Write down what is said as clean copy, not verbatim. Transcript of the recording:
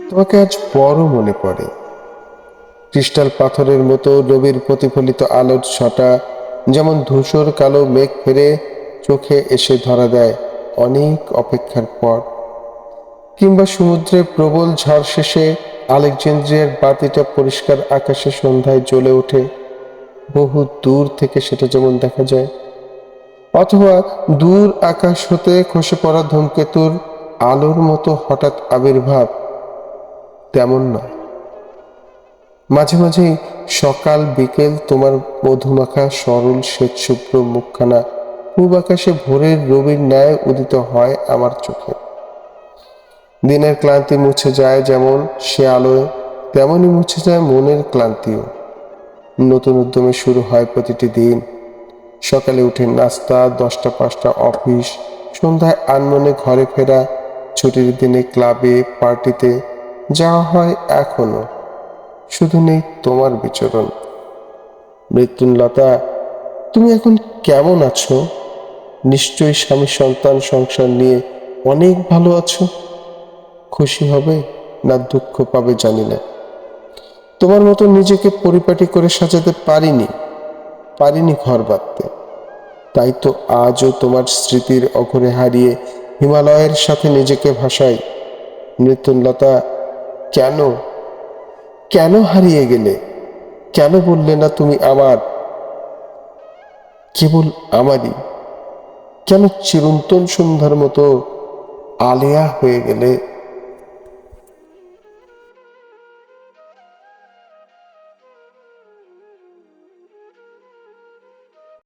তোমাকে আজ বড় মনে পড়ে। ক্রিস্টাল পাথরের মতো রবির প্রতিফলিত আলোর ছটা যেমন ধূসর কালো মেঘ ফেরে চোখে এসে ধরা দেয় অনেক অপেক্ষার পর, কিংবা সমুদ্রের প্রবল ঝড় শেষে আলেকজান্দ্রিয়ার বাতিটা পরিষ্কার আকাশে সন্ধ্যায় জ্বলে ওঠে, বহু দূর থেকে সেটা যেমন দেখা যায়। অথবা দূর আকাশ হতে খসে পড়া ধূমকেতুর আলোর মতো হঠাৎ আবির্ভাব, তেমন নয়। মাঝে মাঝেই সকাল বিকেল তোমার মধুমাখা সরল শ্বেতশুভ্র মুখখানা পূব আকাশে ভোরের রবির ন্যায় উদিত হয় আমার চোখে। দিনের ক্লান্তি মুছে যায় যেমন সে আলোয়, তেমনই মুছে যায় মনের ক্লান্তিও। নতুন উদ্যমে শুরু হয় প্রতিটি দিন। সকালে উঠে নাস্তা, 10টা 5টা অফিস, সন্ধ্যায় আনমনে ঘরে ফেরা, ছুটির দিনে ক্লাবে পার্টিতে যাওয়া হয় এখনো, শুধু নেই তোমার বিচরণ। মৃত্যুলতা, তুমি এখন কেমন আছো? নিশ্চয়ই স্বামী সন্তান সংসার নিয়ে অনেক ভালো আছো। খুশি হবে না দুঃখ পাবে জানি না। তোমার মতো নিজেকে পরিপাটি করে সাজাতে পারিনি ঘর বাঁধতে। তাই তো আজও তোমার স্মৃতির অঘরে হারিয়ে হিমালয়ের সাথে নিজেকে ভাসাই। মৃত্যুলতা, কেন কেন হারিয়ে গেলে? কেন বললে না তুমি আমার, কেবল আমারই? কেন চিরন্তন সন্ধ্যার মতো আলেয়া হয়ে গেলে?